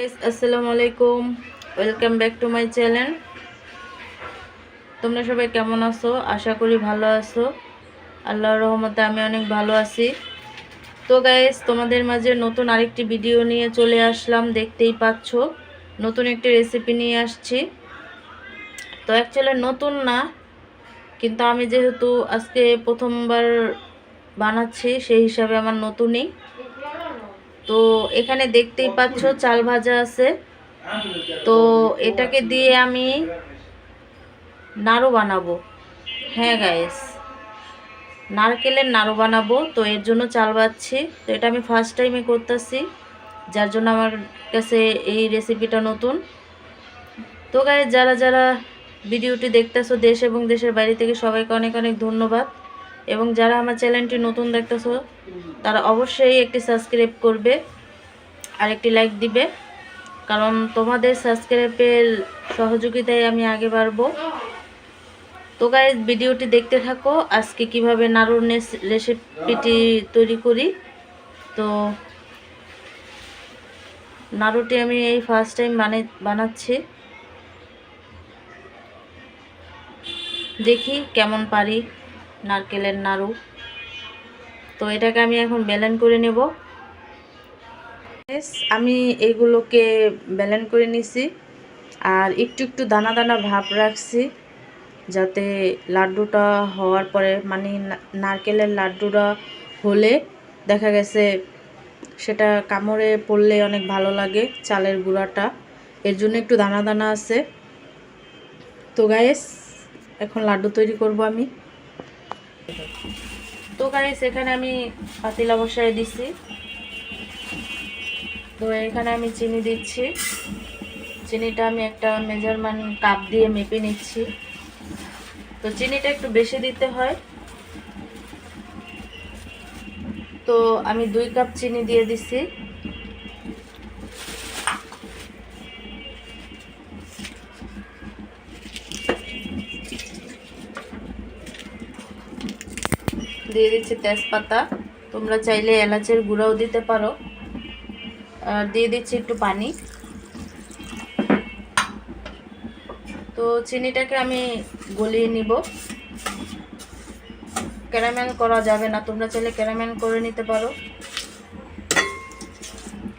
আসসালামু আলাইকুম, welcome back to my channel. তোমরা সবাই কেমন আছো? আশা করি ভালো আছো। আল্লাহর রহমতে আমি অনেক ভালো আছি। তো গাইস, তোমাদের মাঝে নতুন আরেকটি ভিডিও নিয়ে চলে আসলাম। দেখতেই পাচ্ছ, নতুন একটি রেসিপি নিয়ে আসছি। তো অ্যাকচুয়ালি নতুন না, কিন্তু আমি যেহেতু আজকে প্রথমবার বানাচ্ছি সেই হিসাবে আমার নতুনই। তো এখানে দেখতেই পাচ্ছ চাল ভাজা আছে। তো এটাকে দিয়ে আমি নাড়ু বানাবো। হ্যাঁ গাইস, নারকেলের নাড়ু বানাবো। তো এর জন্য চাল বাজছি। তো এটা আমি ফার্স্ট টাইমে করতেছি, যার জন্য আমার কাছে এই রেসিপিটা নতুন। তো গাইস, যারা যারা ভিডিওটি দেখতেছো দেশ এবং দেশের বাইরে থেকে, সবাইকে অনেক অনেক ধন্যবাদ। এবং যারা আমার চ্যানেলটি নতুন দেখতেছো, তারা অবশ্যই একটি সাবস্ক্রাইব করবে আর একটি লাইক দিবে, কারণ তোমাদের সাবস্ক্রাইবের সহযোগিতায় আমি আগে বাড়বো। তো গাইস, ভিডিওটি দেখতে থাকো। আজকে কিভাবে নাড়ুর রেসিপিটি তৈরি করি। তো নাড়ুটি আমি এই ফার্স্ট টাইম বানাচ্ছি। দেখি কেমন পারি নারকেলের নাড়ু। তো এটাকে আমি এখন ব্লেন্ড করে নেব। আমি এগুলোকে ব্লেন্ড করে নিছি, আর একটু একটু দানা দানা ভাব রাখছি, যাতে লাড্ডুটা হওয়ার পরে, মানে নারকেলের লাড্ডুটা হলে দেখা গেছে সেটা কামড়ে পড়লে অনেক ভালো লাগে চালের গুঁড়াটা, এর জন্য একটু দানা দানা আছে। তো গাইস, এখন লাড্ডু তৈরি করব আমি। তো গাইস, এখানে আমি পাতিলা বসায় দিছি। তো এখানে আমি চিনি দিচ্ছি। চিনিটা আমি একটা মেজারমেন্ট কাপ দিয়ে মেপে নিচ্ছি। তো চিনিটা একটু বেশি দিতে হয়। তো আমি 2 কাপ চিনি দিয়ে দিছি। দিয়ে দিচ্ছি তেজপাতা, তোমরা চাইলে এলাচের গুঁড়াও দিতে পারো। আর দিয়ে দিচ্ছি একটু পানি। তো চিনিটাকে আমি গলিয়ে নিব। ক্যারামেল করা যাবে না, তোমরা চাইলে ক্যারামেল করে নিতে পারো,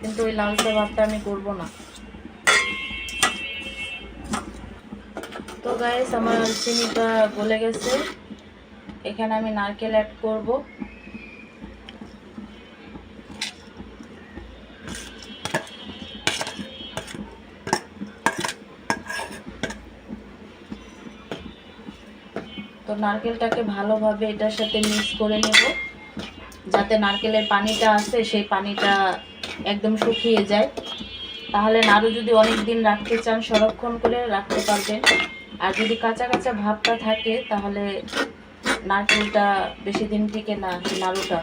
কিন্তু ওই লালচে ভাবটা আমি করব না। তো গাইস, আমার চিনিটা গলে গেছে। এখানে আমি নারকেল অ্যাড করব। তো নারকেলটাকে ভালোভাবে এটার সাথে মিক্স করে নেব, যাতে নারকেলের পানিটা আছে সেই পানিটা একদম শুকিয়ে যায়। তাহলে নাড়ু যদি অনেক দিন রাখতে চান, সংরক্ষণ করে রাখতে পারবেন। আর যদি কাঁচা কাঁচা ভাবটা থাকে, তাহলে নারকেলটা বেশি দিন টিকে না। নাড়ুটা,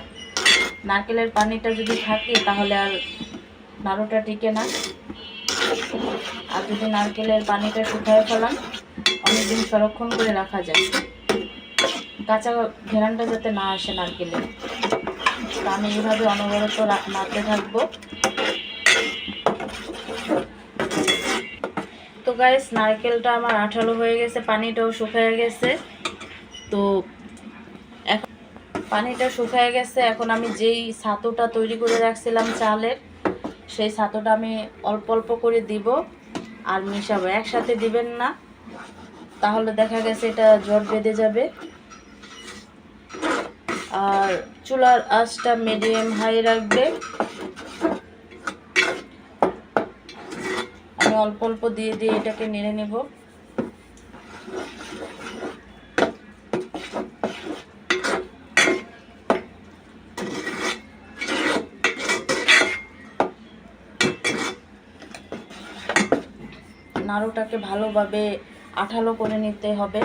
নারকেলের পানিটা যদি থাকে, তাহলে আর নাড়ুটা টিকে না। আর যদি নারকেলের পানিটা শুকিয়ে ফেলান, অনেকদিন সংরক্ষণ করে রাখা যায়, কাঁচা ঘেরানটা যাতে না আসে নারকেলের। তো আমি এইভাবে অনবরত নাড়তে থাকবো। তো গাইস, নারকেলটা আমার আঠালো হয়ে গেছে, পানিটাও শুকিয়ে গেছে। তো এখন পানিটা শুকিয়ে গেছে। এখন আমি যেই ছাতুটা তৈরি করে রাখছিলাম চালের, সেই ছাতুটা আমি অল্প অল্প করে দিব আর মিশাবো। একসাথে দিবেন না, তাহলে দেখা গেছে এটা জট বেঁধে যাবে। আর চুলার আঁচটা মিডিয়াম হাই রাখবে। আমি অল্প অল্প দিয়ে দিয়ে এটাকে নেড়ে নেব। নাড়ুটাকে ভালোভাবে আঠালো করে নিতে হবে।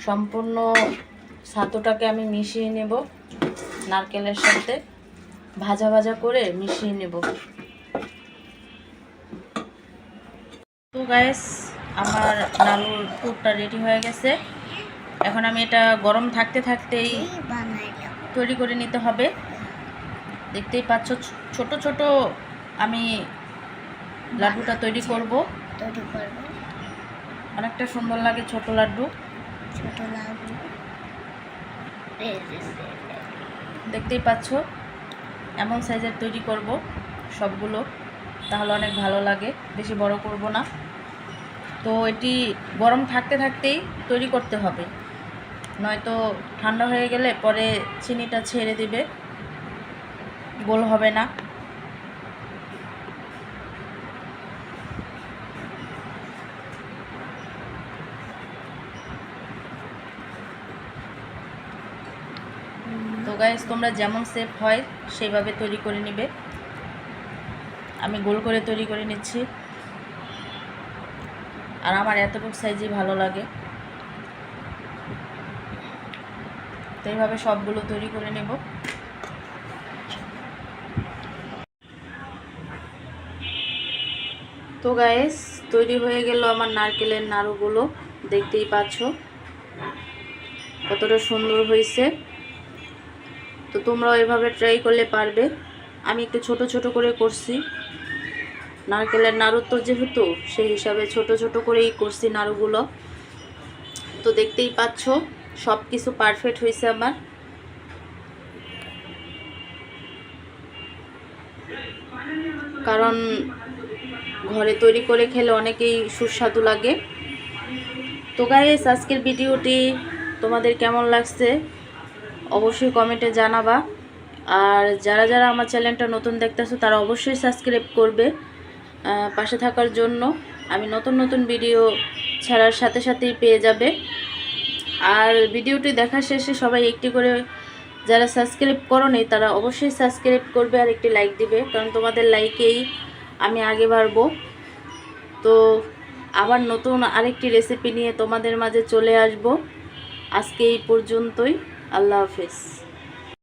সম্পূর্ণ ছাতুটাকে আমি মিশিয়ে নেব নারকেলের সাথে, ভাজা ভাজা করে মিশিয়ে নেব। তো গাইস, আমার নাড়ুর পুরটা রেডি হয়ে গেছে। এখন আমি এটা গরম থাকতে থাকতেই তৈরি করে নিতে হবে। দেখতেই পাচ্ছ ছোট ছোট আমি লাড্ডুটা তৈরি করব। অনেকটা সুন্দর লাগে ছোট লাড্ডু। দেখতেই পাচ্ছ এমন সাইজের তৈরি করব সবগুলো, তাহলে অনেক ভালো লাগে। বেশি বড় করব না। তো এটি গরম থাকতে থাকতেই তৈরি করতে হবে, নয়তো ঠান্ডা হয়ে গেলে পরে চিনিটা ছেড়ে দিবে, গোল হবে না। তো গাইস, তোমরা যেমন শেপ হয় সেইভাবে তৈরি করে নিবে। আমি গোল করে তৈরি করে নিচ্ছি, আর আমার এতটুকু সাইজই ভালো লাগে। তো এইভাবে সবগুলো তৈরি করে নেব। তো গাইস, তৈরি হয়ে গেল আমার নারকেলের নাড়ুগুলো। দেখতেই পাচ্ছ কতটা সুন্দর হয়েছে। তো তোমরাও এভাবে ট্রাই করলে পারবে। আমি একটু ছোট ছোট করে করছি, নারকেলের নাড়ু তো যেহেতু, সেই হিসাবে ছোট ছোট করেই করছি নাড়ুগুলো। তো দেখতেই পাচ্ছ সব কিছু পারফেক্ট হয়েছে আমার। কারণ ঘরে তৈরি করে খেলে অনেকেই সুস্বাদু লাগে। তো গাইস, আজকের ভিডিওটি তোমাদের কেমন লাগছে অবশ্যই কমেন্টে জানাবা। আর যারা যারা আমার চ্যানেলটা নতুন দেখতেছো তারা অবশ্যই সাবস্ক্রাইব করবে পাশে থাকার জন্য। আমি নতুন নতুন ভিডিও ছাড়ার সাথে সাথেই পেয়ে যাবে। আর ভিডিওটি দেখা শেষে সবাই একটি করে, যারা সাবস্ক্রাইব করোনি তারা অবশ্যই সাবস্ক্রাইব করবে আর একটি লাইক দিবে, কারণ তোমাদের লাইকেই আমি আগে বাড়বো। তো আবার নতুন আরেকটি রেসিপি নিয়ে তোমাদের মাঝে চলে আসব। আজকে এই পর্যন্তই। আল্লাহ হাফেজ।